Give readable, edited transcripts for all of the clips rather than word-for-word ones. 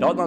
14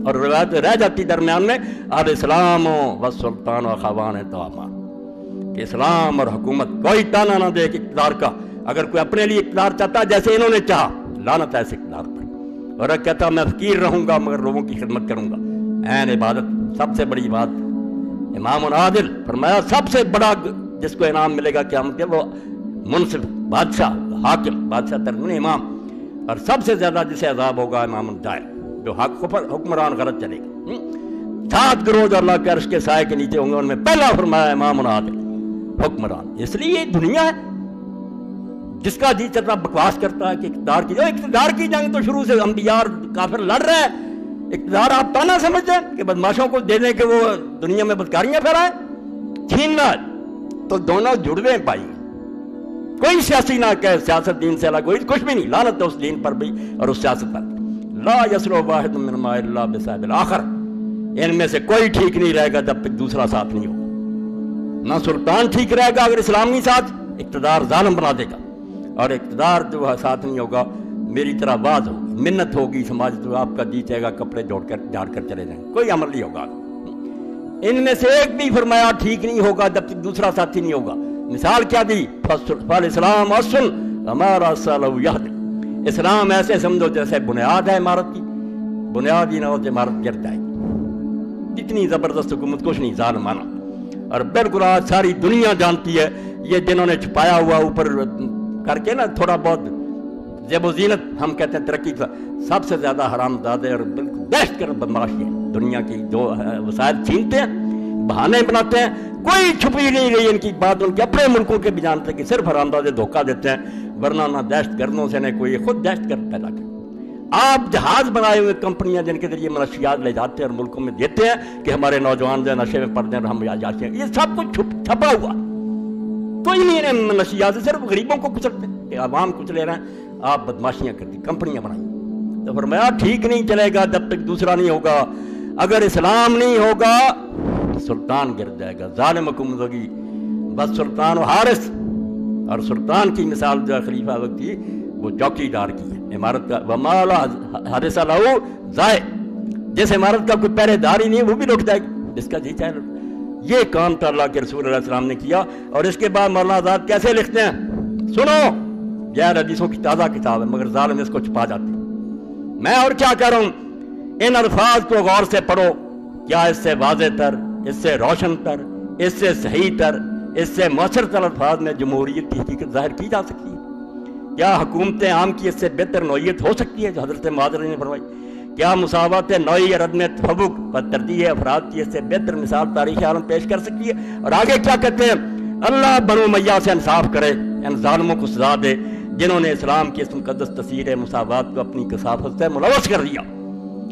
اور روایت رہ جاتی درمیان میں الاسلام و سلطان و خوان توامان، کہ اسلام اور حکومت کوئی تانا نہ دے اقتدار کا، اگر کوئی اپنے لیے اقتدار چاہتا ہے جیسے انہوں نے چاہا، لعنت ہے اس اقتدار پر، اور کہتا میں فقیر رہوں گا مگر لوگوں کی خدمت کروں گا، عین عبادت سب سے بڑی بات۔ امام عادل فرمایا سب سے بڑا جس کو انعام ملے گا قیامت کے وہ منصف بادشاہ حاکم، بادشاہ ترجمہ امام، اور سب سے زیادہ جسے عذاب ہوگا امام الجائر، جو حکمران غلط چلے گا۔ 7 گروہ اللہ کے عرش کے سائے کے نیچے ہوں گے، ان میں پہلا فرمایا امام عادل حکمران۔ اس لیے یہ دنیا ہے جس کا جی چلتا بکواس کرتا ہے کہ اقتدار کی جنگ تو شروع سے انبیاء اور کافر لڑ رہے ہیں، اقتدار آپ تانا سمجھتے ہیں کہ بدماشوں کو دینے کے وہ دنیا میں بدکاریاں پھیلائیں، چھیننا تو دونوں جڑوے پائی، کوئی سیاسی نہ کہے سیاست دین سے الگ کوئی کچھ بھی نہیں، لعنت ہے اس دین پر بھی اور اس سیاست پر۔ لا یسلو واحد منہما الا بصاحب الاخر، ان میں سے کوئی ٹھیک نہیں رہے گا جب تک دوسرا ساتھ نہیں ہوگا۔ نہ سلطان ٹھیک رہے گا اگر اسلام نہیں ساتھ، اقتدار ظالم بنا دے گا، اور اقتدار جو ساتھ نہیں ہوگا میری طرح باز ہوگی، منت ہوگی سماج تو آپ کا جی چاہے گا کپڑے جھاڑ کر چلے جائیں، کوئی عمل نہیں ہوگا۔ ان میں سے ایک بھی فرمایا ٹھیک نہیں ہوگا جب تک دوسرا ساتھی نہیں ہوگا۔ مثال کیا دی؟ فالاسلام اصل ہمارا صالح یہد، اسلام ایسے سمجھو جیسے بنیاد ہے عمارت کی، بنیاد ہی نہ ہو تو عمارت گر جائے گی، اتنی زبردست حکومت کچھ نہیں ظالمانہ۔ اور بالکل آج ساری دنیا جانتی ہے یہ جنہوں نے چھپایا ہوا اوپر کر کے نا تھوڑا بہت زیب و زینت ہم کہتے ہیں ترقی کا، سب سے زیادہ حرام زادے اور بالکل دہشت گرد بدماشی ہے دنیا کی، جو وسائل چھینتے ہیں، بہانے بناتے ہیں، کوئی چھپی نہیں رہی ان کی بات، ان کے اپنے ملکوں کے بھی جانتے ہیں کہ صرف حرام زادے دھوکہ دیتے ہیں، ورنہ نہ دہشت گردوں سے نہ کوئی خود دہشت گرد پیدا کرتے۔ آپ جہاز بنائے ہوئے کمپنیاں جن کے ذریعے منشیات لے جاتے ہیں اور ملکوں میں دیتے ہیں کہ ہمارے نوجوان جو نشے میں پڑ جائیں اور ہم جاتے ہیں، یہ سب کچھ چھپا ہوا، کوئی نہیں ہے منشیات سے، صرف غریبوں کو کچلتے ہیں، عوام کچلے رہے ہیں، آپ بدماشیاں کرتی کمپنیاں بنائیں۔ تو فرمایا ٹھیک نہیں چلے گا جب تک دوسرا نہیں ہوگا، اگر اسلام نہیں ہوگا سلطان گر جائے گا، ظالم حکومت ہوگی، بس سلطان و حارس، اور سلطان کی مثال جو خلیفہ وقت کی وہ چوکی دار کی ہے عمارت کا، وَمَا حَارِسَ لَهُ ضائع، جس عمارت کا کوئی پہرے دار ہی نہیں وہ بھی لٹ جائے گی، جس کا جی چاہے لٹ۔ یہ کام تو اللہ کے رسول علیہ السلام نے کیا، اور اس کے بعد مولانا آزاد کیسے لکھتے ہیں؟ سنو، غیر حدیثوں کی تازہ کتاب ہے مگر ظالم اس کو چھپا جاتے ہیں۔ میں اور کیا کہہ رہا ہوں، ان الفاظ کو غور سے پڑھو، کیا اس سے واضح تر، اس سے روشن تر، اس سے صحیح تر، اس سے مؤثر تر الفاظ میں جمہوریت کی حقیقت ظاہر کی جا سکتی ہے؟ کیا حکومت عام کی اس سے بہتر نوعیت ہو سکتی ہے جو حضرت معاذ نے فرمائی؟ کیا مساوات نوعی اور عدم تفوق و ترجیح افراد کی اس سے بہتر مثال تاریخ عالم پیش کر سکتی ہے؟ اور آگے کیا کہتے ہیں؟ اللہ بنو امیہ سے انصاف کرے، ان ظالموں کو سزا دے جنہوں نے اسلام کی اس مقدس تصویر مساوات کو اپنی کثافت سے ملوث کر دیا،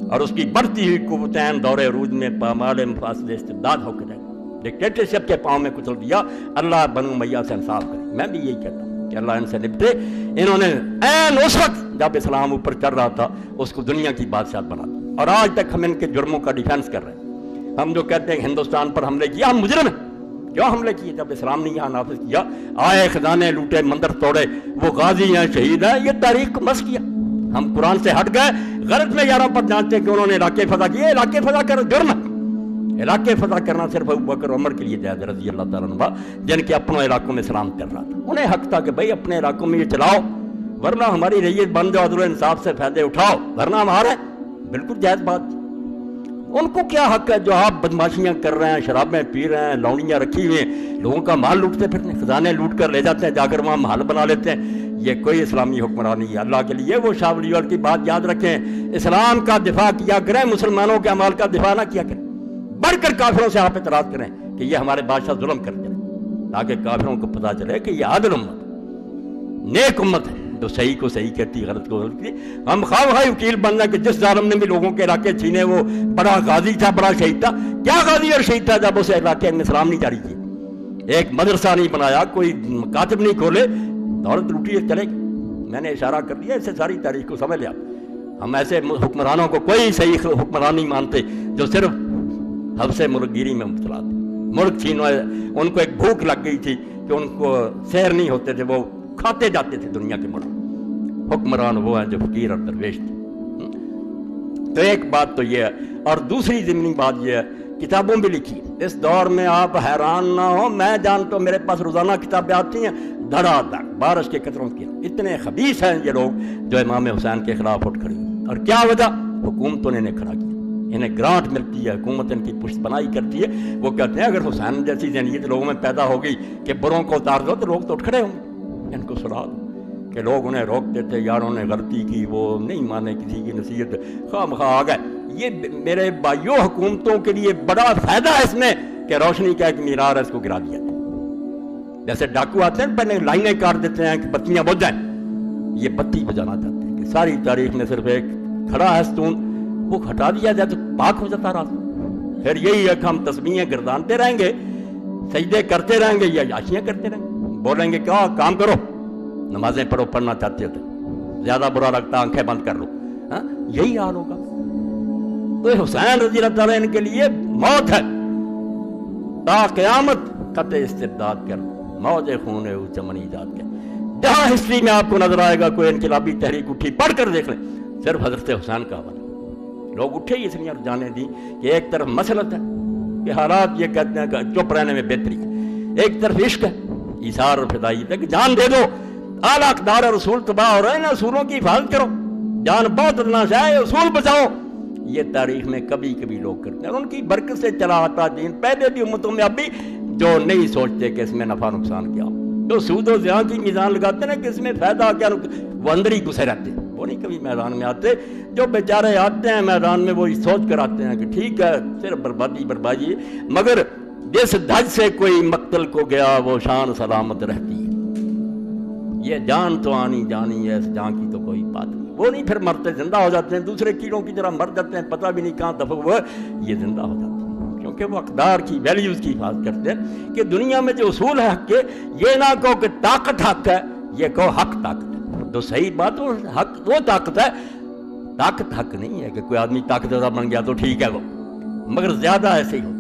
اور اس کی بڑھتی ہوئی قوتین دور عروج میں پامال مفاسد استبداد ہو کر ڈکٹیٹرشپ کے پاؤں میں کچل دیا۔ اللہ بنو امیہ سے انصاف کرے۔ میں بھی یہی کہتا ہوں کہ اللہ ان سے نپٹے، انہوں نے عین اس وقت جب اسلام اوپر چڑھ رہا تھا اس کو دنیا کی بادشاہت بنا دی، اور آج تک ہم ان کے جرموں کا ڈیفینس کر رہے ہیں۔ ہم جو کہتے ہیں ہندوستان پر حملے کیا، ہم مجرم ہیں، کیوں حملے کیے جب اسلام نے یہاں نافذ کیا؟ آئے خزانے لوٹے، مندر توڑے، وہ غازی ہیں، شہید ہیں، یہ تاریخ کو مس کیا۔ ہم قرآن سے ہٹ گئے، غلط میں یاروں پر جانتے ہیں کہ انہوں نے علاقے فتح کیے، علاقے فتح کر جرم ہے۔ علاقے فتح کرنا صرف ابو بکر عمر کے لیے جائز رضی اللہ تعالیٰ عنہ، جن کے اپنوں علاقوں میں اسلام چل رہا تھا، انہیں حق تھا کہ بھائی اپنے علاقوں میں یہ چلاؤ، ورنہ ہماری ریت بن جاؤ، عدل و انصاف سے فائدے اٹھاؤ، ورنہ ہمارے بالکل جائز بات۔ ان کو کیا حق ہے جو آپ بدماشیاں کر رہے ہیں، شرابیں پی رہے ہیں، لونیاں رکھی ہوئی ہیں، لوگوں کا مال لوٹتے پھرتے ہیں، خزانے لوٹ کر لے جاتے ہیں، جا کر وہاں محل بنا لیتے ہیں؟ یہ کوئی اسلامی حکمرانی ہے اللہ کے لیے۔ وہ شاہ ولی اللہ کی بات یاد رکھیں، اسلام کا دفاع کیا کریں، مسلمانوں کے اعمال کا دفاع نہ کیا کریں، بڑھ کر کافروں سے آپ اعتراض کریں کہ یہ ہمارے بادشاہ ظلم کر دیں، تاکہ کافروں کو پتہ چلے کہ یہ عادل امت، نیک امت ہے جو صحیح کو صحیح کہتی، غلط کو غلط کہتی۔ ہم خواہ وکیل بننا کہ جس ظالم نے بھی لوگوں کے علاقے چھینے وہ بڑا غازی تھا، بڑا شہید تھا۔ کیا غازی اور شہید تھا جب اسے علاقے میں اسلام نہیں جاری کیے، ایک مدرسہ نہیں بنایا، کوئی مکاتب نہیں کھولے، دولت لوٹی ہے، چلے گی۔ میں نے اشارہ کر دیا، اس سے ساری تاریخ کو سمجھ لیا۔ ہم ایسے حکمرانوں کو کوئی صحیح حکمران نہیں مانتے جو صرف حبس ملک گیری میں مبتلا تھے، ملک چھینو۔ ان کو ایک بھوک لگ گئی تھی کہ ان کو سیر نہیں ہوتے تھے، وہ کھاتے جاتے تھے دنیا کے ملک۔ حکمران وہ ہیں جو فقیر اور درویش تھے۔ تو ایک بات تو یہ ہے، اور دوسری ضمنی بات یہ ہے، کتابوں بھی لکھی اس دور میں، آپ حیران نہ ہو، میں جانتا ہوں میرے پاس روزانہ کتابیں آتی ہیں دھڑا دھڑ بارش کے قطروں کی، اتنے خبیث ہیں یہ لوگ جو امام حسین کے خلاف اٹھ کھڑے ہوئے۔ اور کیا وجہ؟ حکومتوں نے انہیں کھڑا کیا، انہیں گرانٹ ملتی ہے، حکومت ان کی پشت پناہی کرتی ہے، وہ کہتے ہیں اگر حسین جیسی ذہنیت لوگوں میں پیدا ہو گئی کہ بروں کو اتار دو تو لوگ تو اٹھ کھڑے ہوں گے، ان کو سنا دو۔ کہ لوگ انہیں روکتے تھے، یاروں نے غلطی کی، وہ نہیں مانے کسی کی نصیحت، خواہ مخواہ آ گئے۔ یہ میرے بھائیوں حکومتوں کے لیے بڑا فائدہ ہے اس میں کہ روشنی کا ایک مینار ہے، اس کو گرا دیا جائے۔ جیسے ڈاکو آتے ہیں پہلے لائنیں کاٹ دیتے ہیں کہ بتیاں بجھ جائیں، یہ بتی بجانا چاہتے ہیں کہ ساری تاریخ میں صرف ایک کھڑا ہے ستون، وہ ہٹا دیا جائے تو پاک ہو جاتا رات۔ پھر یہی ہے کہ ہم تسبیحیں گردانتے رہیں گے، سجدے کرتے رہیں گے یا عیاشیاں کرتے رہیں گے، بولیں گے کیا کام کرو، نمازیں پڑھو، پڑھنا چاہتے ہو تو زیادہ برا لگتا آنکھیں بند کر لو، ہاں یہی حال ہوگا۔ تو حسین رضی اللہ تعالیٰ ان کے لیے موت ہے، تا قیامت قطع استبداد کر، موج خون چمن ایجاد کر۔ جہاں ہسٹری میں آپ کو نظر آئے گا کوئی انقلابی تحریک اٹھی، پڑھ کر دیکھ لیں، صرف حضرت حسین کا حوالہ۔ لوگ اٹھے ہی اس لیے اور جانے دی کہ ایک طرف مسلط ہے کہ حالات یہ کہتے ہیں کہ چپ رہنے میں بہتری ہے، ایک طرف عشق ہے، ایثار اور فدائیت ہے کہ جان دے دو، اعلیٰ اقدار اور اصول تباہ ہو رہے ہیں، اصولوں کی حفاظت کرو، جان بہت اتنا ہے، اصول بچاؤ۔ یہ تاریخ میں کبھی کبھی لوگ کرتے ہیں، اور ان کی برکت سے چلا آتا دین پہلے بھی امتوں میں اب بھی جو نہیں سوچتے کہ اس میں نفع نقصان کیا ہو، جو سود و زیاں کی میزان لگاتے ہیں نا کہ اس میں فائدہ کیا، وہ اندر ہی گھسے رہتے ہیں، وہ نہیں کبھی میدان میں آتے۔ جو بیچارے آتے ہیں میدان میں وہ سوچ کر آتے ہیں کہ ٹھیک ہے صرف بربادی بربادی، مگر جس دھج سے کوئی مقتل کو گیا وہ شان سلامت رہتی ہے۔ یہ جان تو آنی جانی ہے، اس جان کی تو کوئی بات نہیں، وہ نہیں پھر مرتے زندہ ہو جاتے ہیں، دوسرے کیڑوں کی طرح مر جاتے ہیں، پتہ بھی نہیں کہاں دفع ہوا، یہ زندہ ہو جاتے ہیں کیونکہ وہ اقدار کی ویلیوز کی حفاظت کرتے ہیں کہ دنیا میں جو اصول ہے حق کے، یہ نہ کہو کہ طاقت حق ہے، یہ کہو حق طاقت ہے۔ تو صحیح بات وہ حق وہ طاقت ہے، طاقت حق نہیں ہے کہ کوئی آدمی طاقت بن گیا تو ٹھیک ہے وہ، مگر زیادہ ایسے ہی ہوتا ہے۔